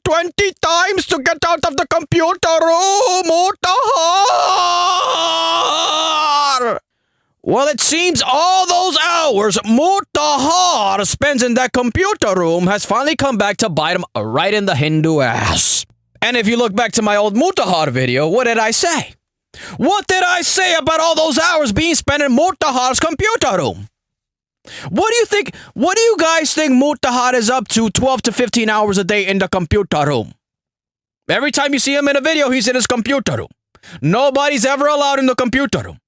20 times to get out of the computer room, Mutahar! Well, it seems all those hours Mutahar spends in that computer room has finally come back to bite him right in the Hindu ass. And if you look back to my old Mutahar video, what did I say? What did I say about all those hours being spent in Mutahar's computer room? What do you guys think Mutahar is up to 12 to 15 hours a day in the computer room? Every time you see him in a video, he's in his computer room. Nobody's ever allowed in the computer room.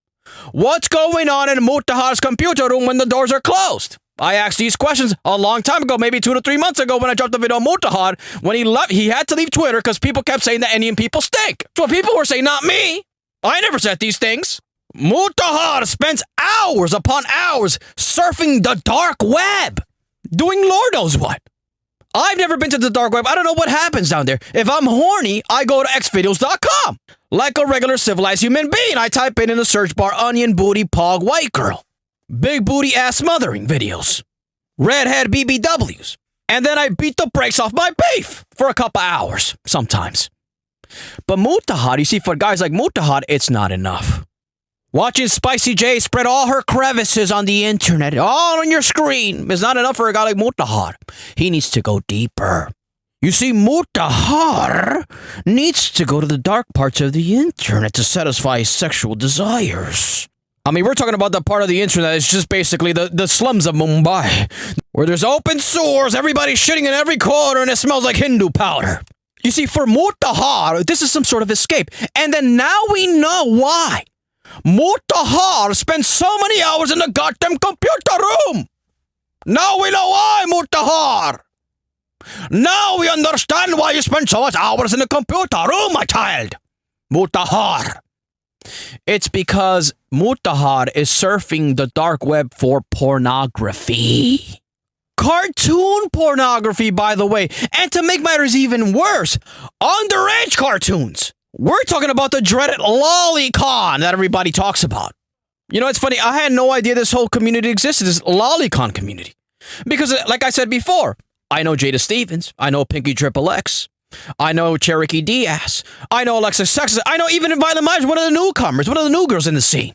What's going on in Mutahar's computer room when the doors are closed? I asked these questions a long time ago, maybe 2 to 3 months ago when I dropped the video on Mutahar. When he left, he had to leave Twitter because people kept saying that Indian people stink. So people were saying, not me. I never said these things. Mutahar spends hours upon hours surfing the dark web, doing Lord knows what. I've never been to the dark web. I don't know what happens down there. If I'm horny, I go to xvideos.com. Like a regular civilized human being, I type in the search bar, onion booty pog white girl, big booty ass smothering videos, redhead BBWs, and then I beat the brakes off my beef for a couple hours, sometimes. But Mutahar, you see, for guys like Mutahar, it's not enough. Watching Spicy J spread all her crevices on the internet, all on your screen, is not enough for a guy like Mutahar. He needs to go deeper. You see, Mutahar needs to go to the dark parts of the internet to satisfy his sexual desires. I mean, we're talking about the part of the internet that's just basically the slums of Mumbai, where there's open sewers, everybody's shitting in every corner, and it smells like Hindu powder. You see, for Mutahar, this is some sort of escape. And then now we know why Mutahar spends so many hours in the goddamn computer room. Now we know why, Mutahar. Now we understand why you spend so much hours in the computer room, my child. Mutahar. It's because Mutahar is surfing the dark web for pornography. Cartoon pornography, by the way. And to make matters even worse, underage cartoons. We're talking about the dreaded lolicon that everybody talks about. You know, it's funny. I had no idea this whole community existed, this lolicon community. Because, like I said before, I know Jada Stevens. I know Pinky Triple X. I know Cherokee Diaz. I know Alexis Sexes. I know even Violet Myers, one of the newcomers, one of the new girls in the scene.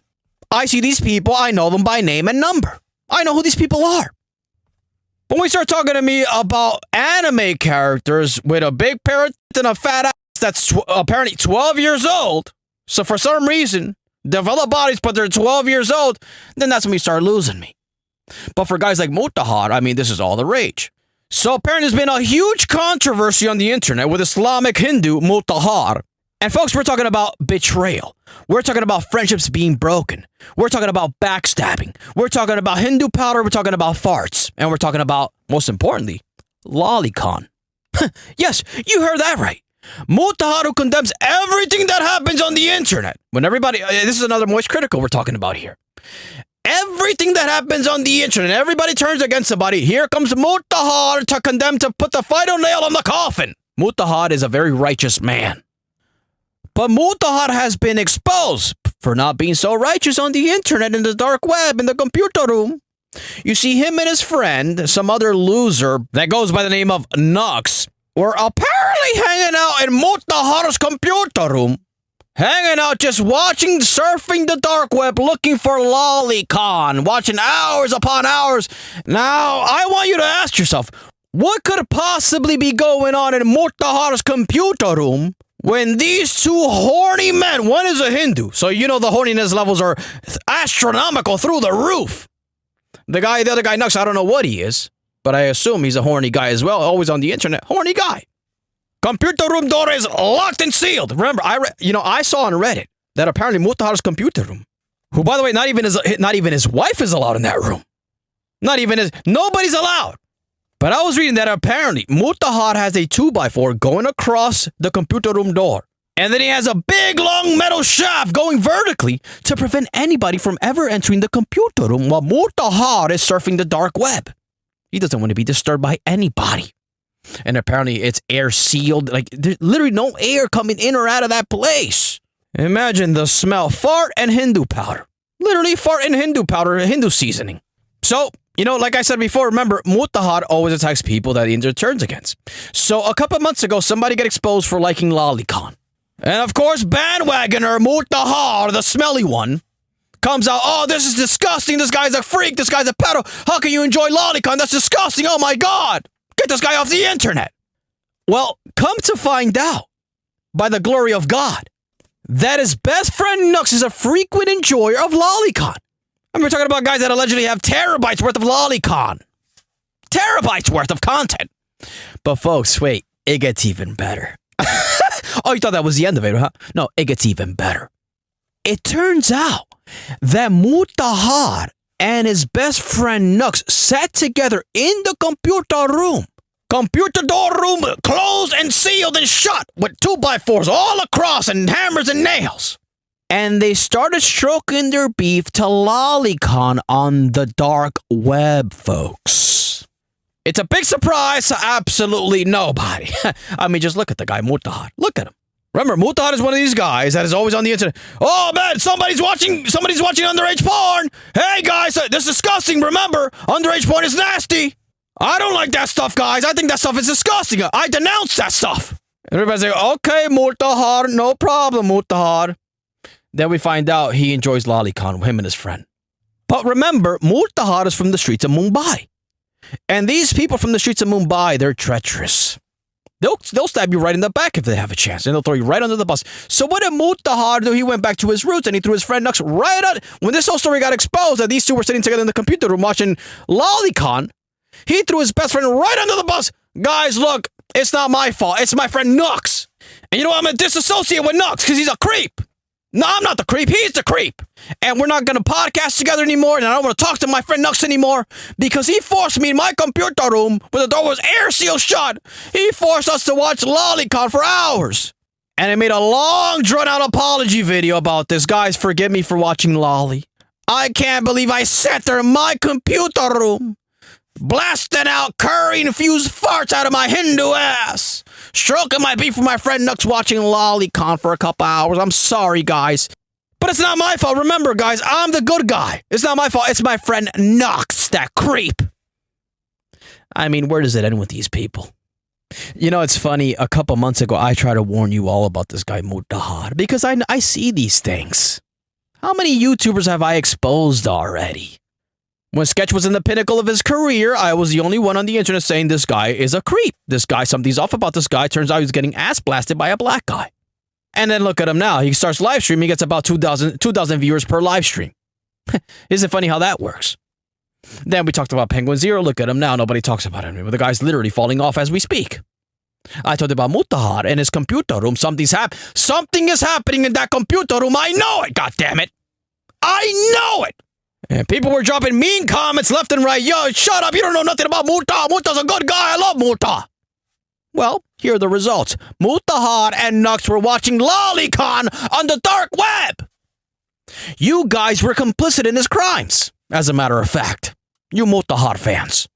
I see these people. I know them by name and number. I know who these people are. When we start talking to me about anime characters with a big parrot and a fat ass that's apparently 12 years old, so for some reason, develop bodies, but they're 12 years old, then that's when we start losing me. But for guys like Mutahar, I mean, this is all the rage. So apparently there's been a huge controversy on the internet with Islamic Hindu Mutahar. And folks, we're talking about betrayal. We're talking about friendships being broken. We're talking about backstabbing. We're talking about Hindu powder. We're talking about farts. And we're talking about, most importantly, lolicon. Yes, you heard that right. Mutahar who condemns everything that happens on the internet. When everybody, this is another moist critical we're talking about here. Everything that happens on the internet, everybody turns against somebody. Here comes Mutahar to condemn, to put the final nail on the coffin. Mutahar is a very righteous man. But Mutahar has been exposed for not being so righteous on the internet, in the dark web, in the computer room. You see, him and his friend, some other loser that goes by the name of Nux, were apparently hanging out in Mutahar's computer room. Hanging out, just watching, surfing the dark web, looking for lolicon, watching hours upon hours. Now, I want you to ask yourself, what could possibly be going on in Mutahar's computer room when these two horny men, one is a Hindu, so you know the horniness levels are astronomical through the roof. The other guy, Nux, I don't know what he is, but I assume he's a horny guy as well, always on the internet, horny guy. Computer room door is locked and sealed. Remember, I saw on Reddit that apparently Mutahar's computer room, who, by the way, not even his wife is allowed in that room. Nobody's allowed. But I was reading that apparently Mutahar has a 2x4 going across the computer room door. And then he has a big, long metal shaft going vertically to prevent anybody from ever entering the computer room while Mutahar is surfing the dark web. He doesn't want to be disturbed by anybody. And apparently it's air sealed. Like, there's literally no air coming in or out of that place. Imagine the smell. Fart and Hindu powder. Literally fart and Hindu powder, Hindu seasoning. So, You know, like I said before, remember, Mutahar always attacks people that the internet turns against. So a couple months ago, somebody got exposed for liking lolicon. And of course, bandwagoner Mutahar, the smelly one, comes out, oh, this is disgusting, this guy's a freak, this guy's a pedo, how can you enjoy lolicon, that's disgusting, oh my god, get this guy off the internet. Well, come to find out, by the glory of God, that his best friend Nux is a frequent enjoyer of lolicon. And we're talking about guys that allegedly have terabytes worth of lolicon. Terabytes worth of content. But folks, wait, it gets even better. Oh, you thought that was the end of it, huh? No, it gets even better. It turns out that Mutahar and his best friend Nux sat together in the computer room. Computer door room closed and sealed and shut with 2x4s all across and hammers and nails. And they started stroking their beef to lolicon on the dark web, folks. It's a big surprise to absolutely nobody. I mean, just look at the guy, Mutahar. Look at him. Remember, Mutahar is one of these guys that is always on the internet. Oh, man, somebody's watching underage porn. Hey, guys, this is disgusting. Remember, underage porn is nasty. I don't like that stuff, guys. I think that stuff is disgusting. I denounce that stuff. Everybody's like, okay, Mutahar, no problem, Mutahar. Then we find out he enjoys lolicon, him and his friend. But remember, Mutahar is from the streets of Mumbai. And these people from the streets of Mumbai, they're treacherous. They'll stab you right in the back if they have a chance, and they'll throw you right under the bus. So what did Mutahar do? He went back to his roots, and he threw his friend Nux right out. When this whole story got exposed, that these two were sitting together in the computer room watching lolicon, he threw his best friend right under the bus. Guys, look, it's not my fault. It's my friend Nux. And you know what? I'm going to disassociate with Nux because he's a creep. No, I'm not the creep. He's the creep. And we're not going to podcast together anymore. And I don't want to talk to my friend Nux anymore because he forced me in my computer room where the door was air sealed shut. He forced us to watch lolicon for hours. And I made a long, drawn-out apology video about this. Guys, forgive me for watching lolly. I can't believe I sat there in my computer room blasting out curry-infused farts out of my Hindu ass, stroking my beef with my friend Nux watching lolicon for a couple hours. I'm sorry, guys. But it's not my fault. Remember, guys, I'm the good guy. It's not my fault. It's my friend Nux, that creep. I mean, where does it end with these people? You know, it's funny. A couple months ago, I tried to warn you all about this guy, Mutahar, because I see these things. How many YouTubers have I exposed already? When Sketch was in the pinnacle of his career, I was the only one on the internet saying this guy is a creep. This guy, something's off about this guy. Turns out he's getting ass blasted by a black guy. And then look at him now. He starts live streaming. He gets about 2,000 viewers per live stream. Isn't it funny how that works? Then we talked about Penguin Zero. Look at him now. Nobody talks about him. The guy's literally falling off as we speak. I told you about Mutahar in his computer room. Something is happening in that computer room. I know it, goddammit. I know it. And people were dropping mean comments left and right. Yo, shut up. You don't know nothing about Mutahar. Mutah's a good guy. I love Mutahar. Well, here are the results. Mutahar and Nux were watching lolicon on the dark web. You guys were complicit in his crimes, as a matter of fact. You Mutahar fans.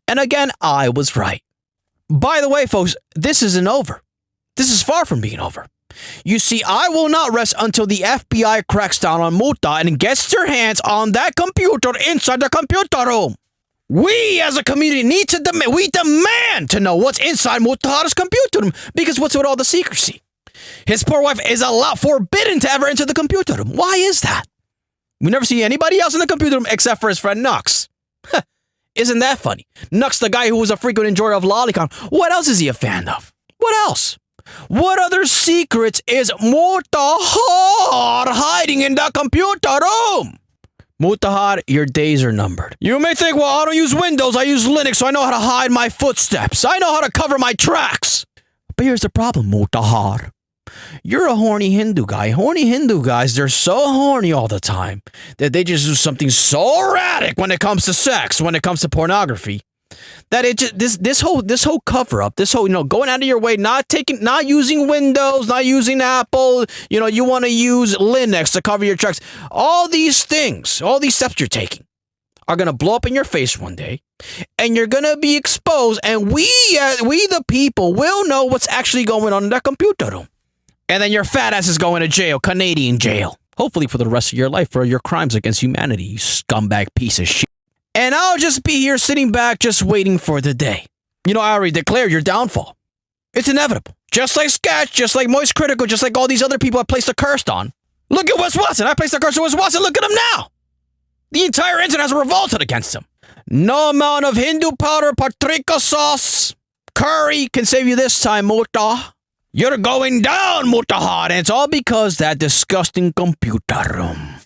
And again, I was right. By the way, folks, this isn't over. This is far from being over. You see, I will not rest until the FBI cracks down on Muta and gets their hands on that computer inside the computer room. We as a community need to demand to know what's inside Mutahar's computer room, because what's with all the secrecy? His poor wife is forbidden to ever enter the computer room. Why is that? We never see anybody else in the computer room except for his friend Nux. Isn't that funny? Nux, the guy who was a frequent enjoyer of lolicon. What else is he a fan of? What else? What other secrets is Mutahar hiding in that computer room? Mutahar, your days are numbered. You may think, well, I don't use Windows, I use Linux, so I know how to hide my footsteps. I know how to cover my tracks. But here's the problem, Mutahar. You're a horny Hindu guy. Horny Hindu guys, they're so horny all the time that they just do something so erratic when it comes to sex, when it comes to pornography, that it just this whole cover up, this whole, going out of your way, not using Windows, not using Apple, you want to use Linux to cover your tracks. All these things, all these steps you're taking are going to blow up in your face one day, and you're going to be exposed, and we the people will know what's actually going on in that computer room. And then your fat ass is going to jail, Canadian jail. Hopefully for the rest of your life for your crimes against humanity, you scumbag piece of shit. And I'll just be here sitting back just waiting for the day. You know, I already declared your downfall. It's inevitable. Just like Sketch, just like Moist Critical, just like all these other people I placed a curse on. Look at Wes Watson. I placed a curse on Wes Watson. Look at him now. The entire internet has revolted against him. No amount of Hindu powder, paprika sauce, curry can save you this time, Mutahar. You're going down, Mutahar, and it's all because that disgusting computer room.